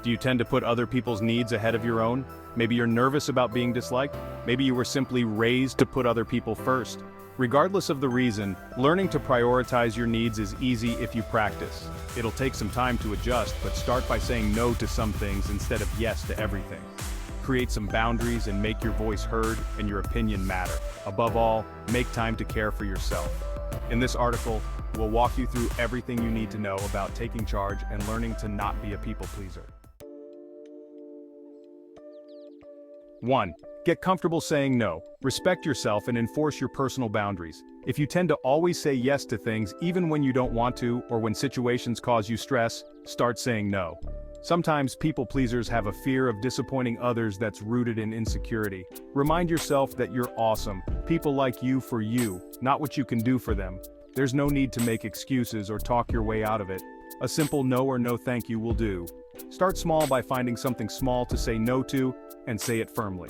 Do you tend to put other people's needs ahead of your own? Maybe you're nervous about being disliked? Maybe you were simply raised to put other people first. Regardless of the reason, learning to prioritize your needs is easy if you practice. It'll take some time to adjust, but start by saying no to some things instead of yes to everything. Create some boundaries and make your voice heard and your opinion matter. Above all, make time to care for yourself. In this article, we'll walk you through everything you need to know about taking charge and learning to not be a people pleaser. 1. Get comfortable saying no. Respect yourself and enforce your personal boundaries. If you tend to always say yes to things even when you don't want to or when situations cause you stress, start saying no. Sometimes people pleasers have a fear of disappointing others that's rooted in insecurity. Remind yourself that you're awesome. People like you for you, not what you can do for them. There's no need to make excuses or talk your way out of it. A simple no or no thank you will do. Start small by finding something small to say no to and say it firmly.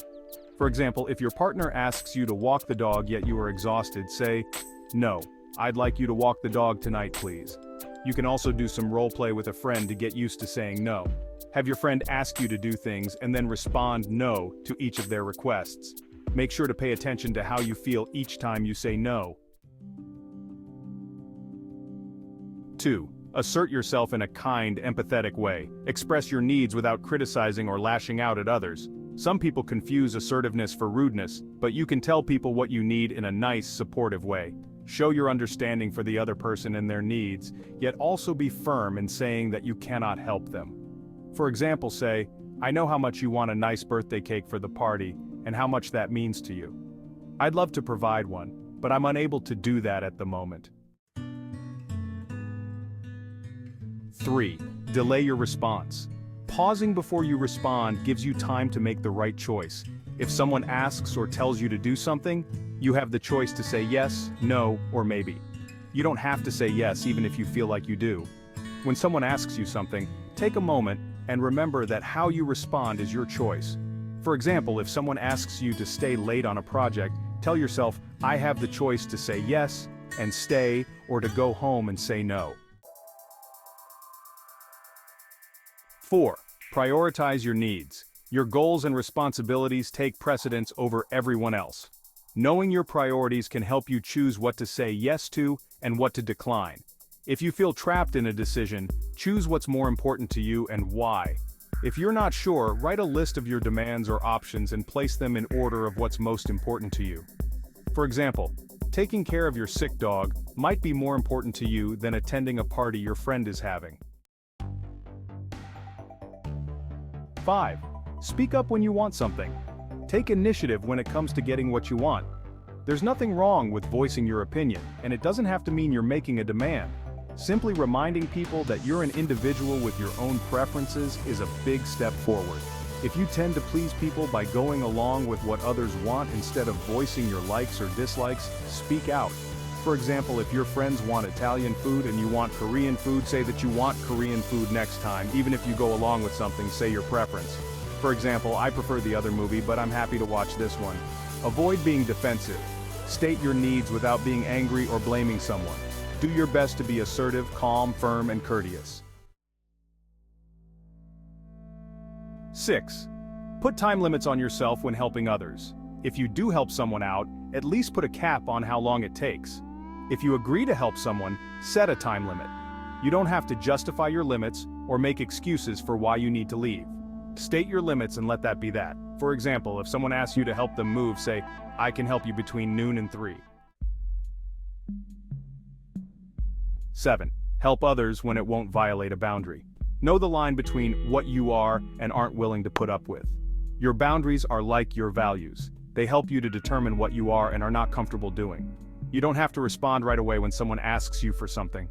For example, if your partner asks you to walk the dog yet you are exhausted, say, "No, I'd like you to walk the dog tonight, please." You can also do some role play with a friend to get used to saying no. Have your friend ask you to do things and then respond no to each of their requests. Make sure to pay attention to how you feel each time you say no. 2. Assert yourself in a kind, empathetic way. Express your needs without criticizing or lashing out at others. Some people confuse assertiveness for rudeness, but you can tell people what you need in a nice, supportive way. Show your understanding for the other person and their needs, yet also be firm in saying that you cannot help them. For example, say, "I know how much you want a nice birthday cake for the party, and how much that means to you. I'd love to provide one, but I'm unable to do that at the moment." 3. Delay your response. Pausing before you respond gives you time to make the right choice. If someone asks or tells you to do something, you have the choice to say yes, no, or maybe. You don't have to say yes even if you feel like you do. When someone asks you something, take a moment and remember that how you respond is your choice. For example, if someone asks you to stay late on a project, tell yourself, "I have the choice to say yes and stay, or to go home and say no." 4. Prioritize your needs. Your goals and responsibilities take precedence over everyone else. Knowing your priorities can help you choose what to say yes to and what to decline. If you feel trapped in a decision, choose what's more important to you and why. If you're not sure, write a list of your demands or options and place them in order of what's most important to you. For example, taking care of your sick dog might be more important to you than attending a party your friend is having. 5. Speak up when you want something. Take initiative when it comes to getting what you want. There's nothing wrong with voicing your opinion, and it doesn't have to mean you're making a demand. Simply reminding people that you're an individual with your own preferences is a big step forward. If you tend to please people by going along with what others want instead of voicing your likes or dislikes, speak out. For example, if your friends want Italian food and you want Korean food, say that you want Korean food next time. Even if you go along with something, say your preference. For example, "I prefer the other movie, but I'm happy to watch this one." Avoid being defensive. State your needs without being angry or blaming someone. Do your best to be assertive, calm, firm, and courteous. 6. Put time limits on yourself when helping others. If you do help someone out, at least put a cap on how long it takes. If you agree to help someone, set a time limit. You don't have to justify your limits or make excuses for why you need to leave. State your limits and let that be that. For example, if someone asks you to help them move, say, "I can help you between noon and 3. 7. Help others when it won't violate a boundary. Know the line between what you are and aren't willing to put up with. Your boundaries are like your values. They help you to determine what you are and are not comfortable doing. You don't have to respond right away when someone asks you for something.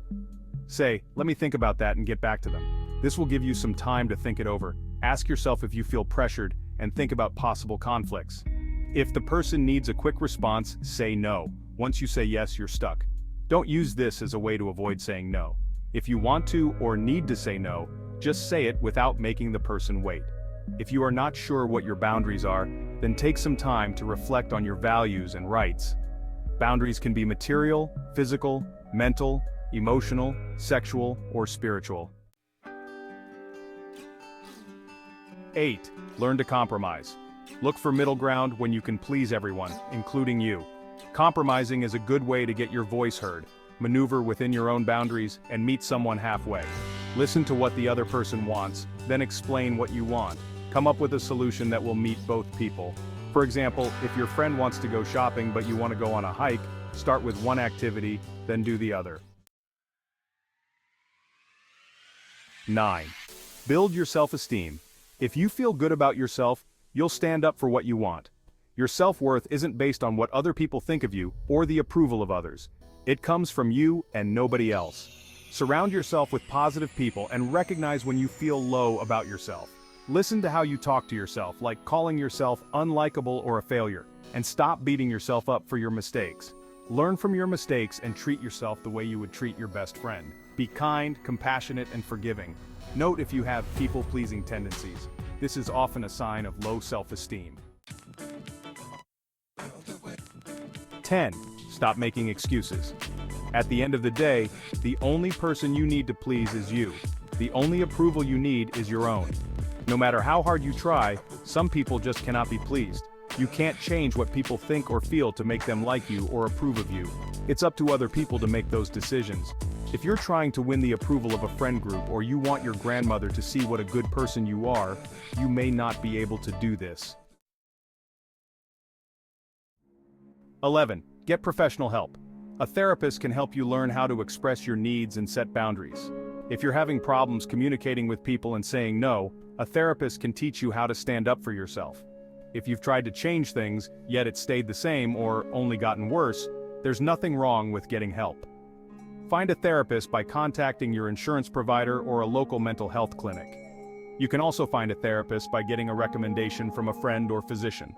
Say, "Let me think about that and get back to them." This will give you some time to think it over. Ask yourself if you feel pressured and think about possible conflicts. If the person needs a quick response, say no. Once you say yes, you're stuck. Don't use this as a way to avoid saying no. If you want to or need to say no, just say it without making the person wait. If you are not sure what your boundaries are, then take some time to reflect on your values and rights. Boundaries can be material, physical, mental, emotional, sexual, or spiritual. 8. Learn to compromise. Look for middle ground when you can please everyone, including you. Compromising is a good way to get your voice heard, maneuver within your own boundaries, and meet someone halfway. Listen to what the other person wants, then explain what you want. Come up with a solution that will meet both people. For example, if your friend wants to go shopping but you want to go on a hike, start with one activity, then do the other. 9. Build your self-esteem. If you feel good about yourself, you'll stand up for what you want. Your self-worth isn't based on what other people think of you or the approval of others. It comes from you and nobody else. Surround yourself with positive people and recognize when you feel low about yourself. Listen to how you talk to yourself, like calling yourself unlikable or a failure, and stop beating yourself up for your mistakes. Learn from your mistakes and treat yourself the way you would treat your best friend. Be kind, compassionate, and forgiving. Note if you have people-pleasing tendencies. This is often a sign of low self-esteem. 10. Stop making excuses. At the end of the day, the only person you need to please is you. The only approval you need is your own. No matter how hard you try, some people just cannot be pleased. You can't change what people think or feel to make them like you or approve of you. It's up to other people to make those decisions. If you're trying to win the approval of a friend group or you want your grandmother to see what a good person you are, you may not be able to do this. 11. Get professional help. A therapist can help you learn how to express your needs and set boundaries. If you're having problems communicating with people and saying no, a therapist can teach you how to stand up for yourself. If you've tried to change things, yet it's stayed the same or only gotten worse, there's nothing wrong with getting help. Find a therapist by contacting your insurance provider or a local mental health clinic. You can also find a therapist by getting a recommendation from a friend or physician.